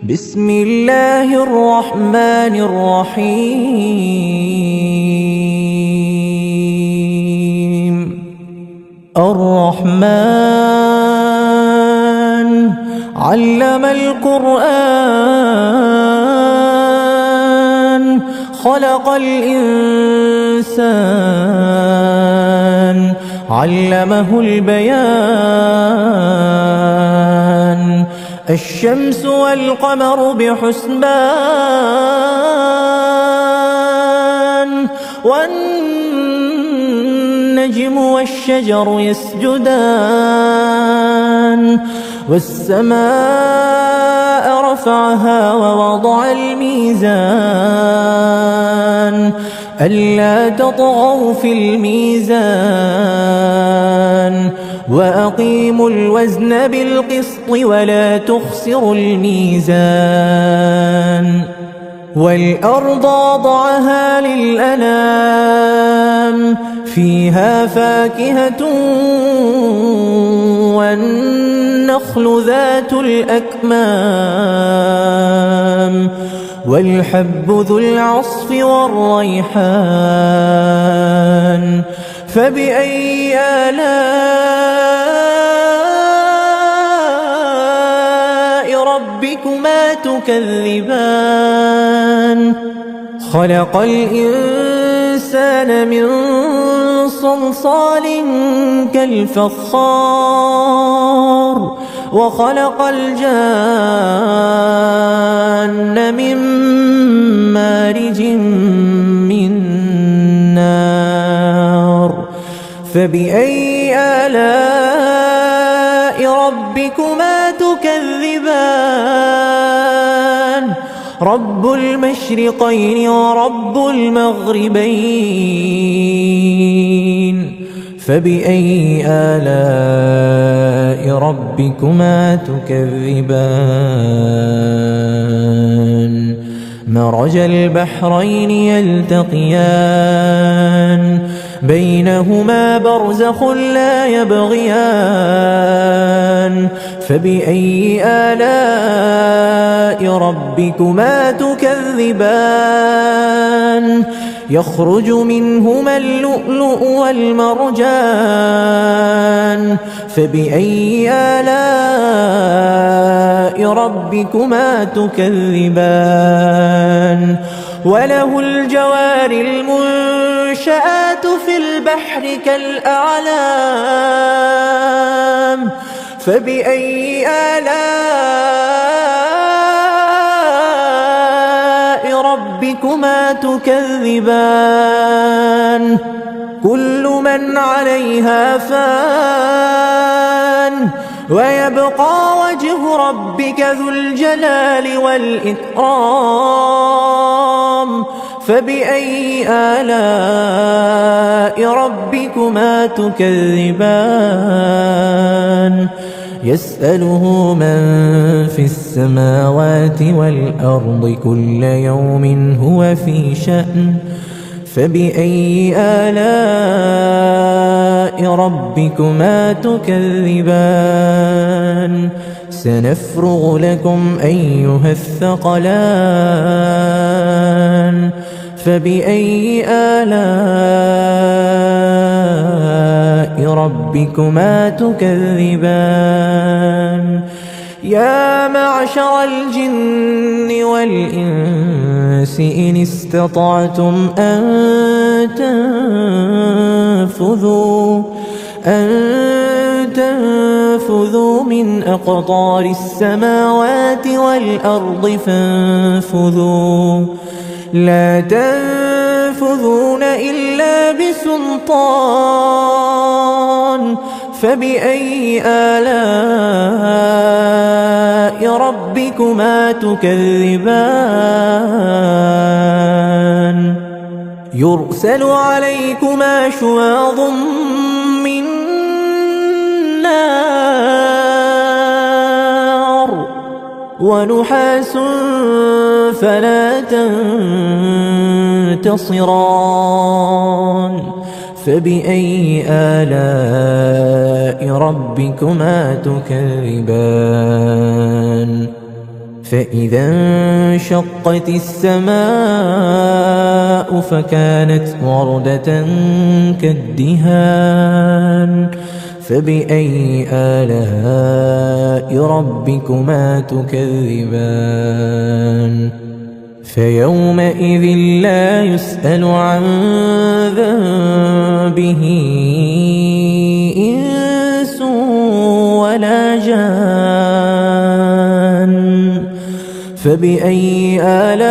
بسم الله الرحمن الرحيم. الرحمن علم القرآن خلق الإنسان علمه البيان. الشمس والقمر بحسبان والنجم والشجر يسجدان. والسماء رفعها ووضع الميزان ألا تطغوا في الميزان وأقيموا الوزن بالقسط ولا تخسروا الميزان. والأرض وضعها للأنام فيها فاكهة والنخل ذات الأكمام والحب ذو العصف والريحان. فبأي آلاء ربكما تكذبان؟ خلق الإنسان من صلصال كالفخار وخلق الجان من مارج من نار. فبأي آلاء ربكما تكذبان؟ رب المشرقين ورب المغربين. فبأي آلاء ربكما تكذبان؟ مرج البحرين يلتقيان بينهما برزخ لا يبغيان. فبأي آلاء ربكما تكذبان؟ يخرج منهما اللؤلؤ والمرجان. فبأي آلاء ربكما تكذبان؟ وله الجوار المنشآت في البحر كالأعلام. فبأي آلاء ربكما تكذبان؟ كل من عليها فان ويبقى وجه ربك ذو الجلال والإكرام. فبأي آلاء ربكما تكذبان؟ يسأله من في السماوات والأرض كل يوم هو في شأن. فبأي آلاء ربكما تكذبان؟ سنفرغ لكم أيها الثقلان. فبأي آلاء ربكما تكذبان؟ يا معشر الجن والإنس إن استطعتم أن تنفذوا من أقطار السماوات والأرض فانفذوا لا تنفذون إلا بسلطان. فبأي آلاء ربكما تكذبان؟ يرسل عليكما شواظ من نار ونحاس فلا تنتصران. فبأي آلاء ربكما تكذبان؟ فإذا انشقت السماء فكانت وردة كالدهان فبأي آلاء ربكما تكذبان فيومئذ لا يسأل عن ذنبه إنس ولا جان فبأي آلاء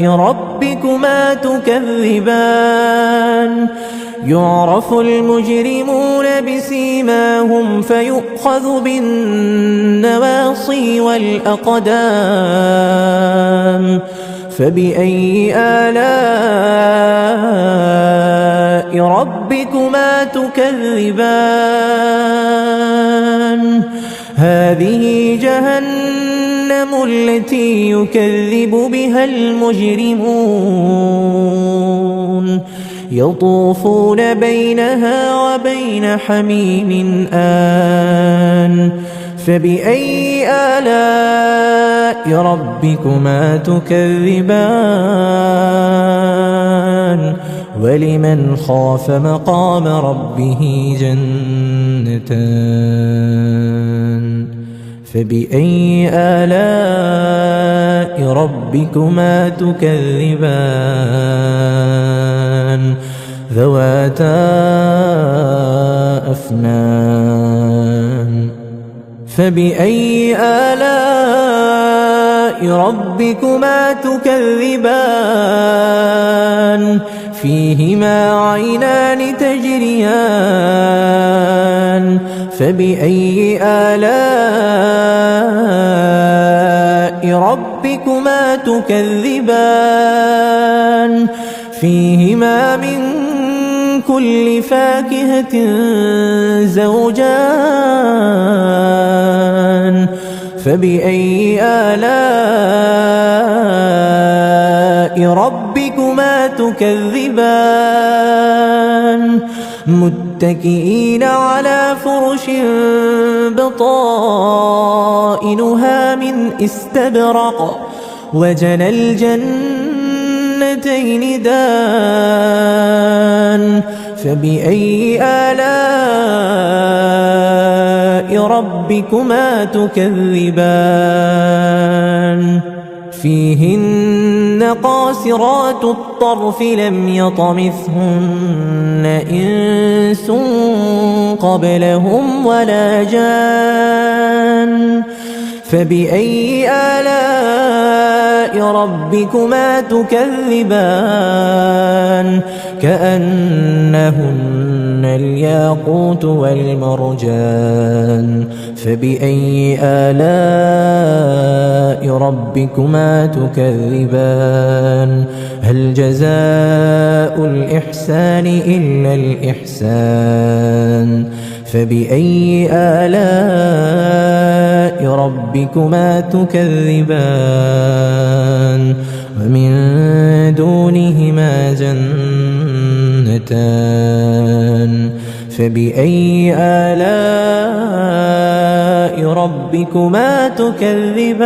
ربكما تكذبان يعرف المجرمون بسيماهم فيؤخذ بالنواصي والأقدام فبأي آلاء ربكما تكذبان هذه جهنم التي يكذب بها المجرمون يطوفون بينها وبين حميم آن فبأي آلاء ربكما تكذبان ولمن خاف مقام ربه جنتان فبأي آلاء ربكما تكذبان ذواتا أفنان فبأي آلاء ربكما تكذبان فيهما عينان تجريان فبأي آلاء ربكما تكذبان فيهما من كل فاكهة زوجان فبأي آلاء ربكما تكذبان متكئين على فرش بطائنها من استبرق وجنى الجنتين دان فبأي آلاء ربكما تكذبان فيهن قاصرات الطرف لم يطمثهن إنس قبلهم ولا جان فبأي آلاء ربكما تكذبان كأنهن الياقوت والمرجان فبأي آلاء ربكما تكذبان هل جزاء الإحسان إلا الإحسان فبأي آلاء ربكما تكذبان ومن دونهما جنتان فبأي آلاء ربكما تكذبان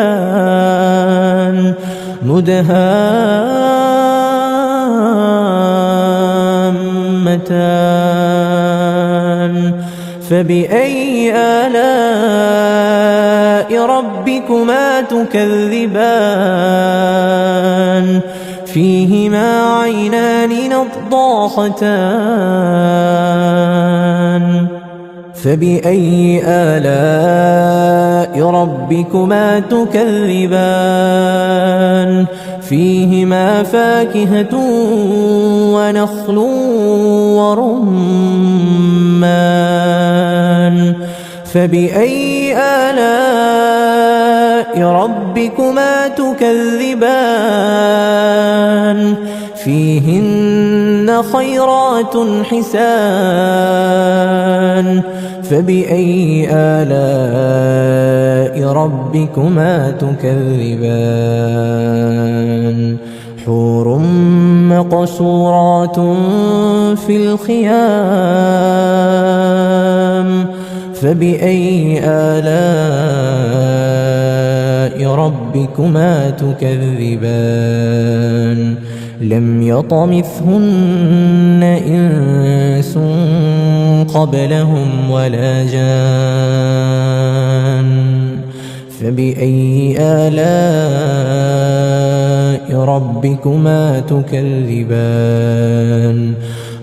مدهامتان فبأي آلاء ربكما تكذبان فيهما عينان نضاختان فبأي آلاء ربكما تكذبان فيهما فاكهة ونخل ورمان فبأي آلاء ربكما تكذبان فيهن خيرات حسان فبأي آلاء ربكما تكذبان حور مقصورات في الخيام فبأي آلاء ربكما تكذبان لم يطمثهن إنس قبلهم ولا جان فبأي آلاء ربكما تكذبان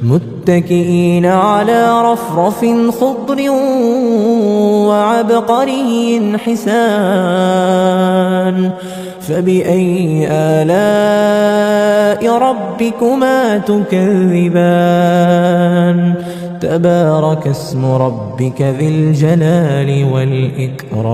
متكئين على رفرف خضر وعبقري حسان فبأي آلاء ربكما تكذبان تبارك اسم ربك ذي الجلال والإكرام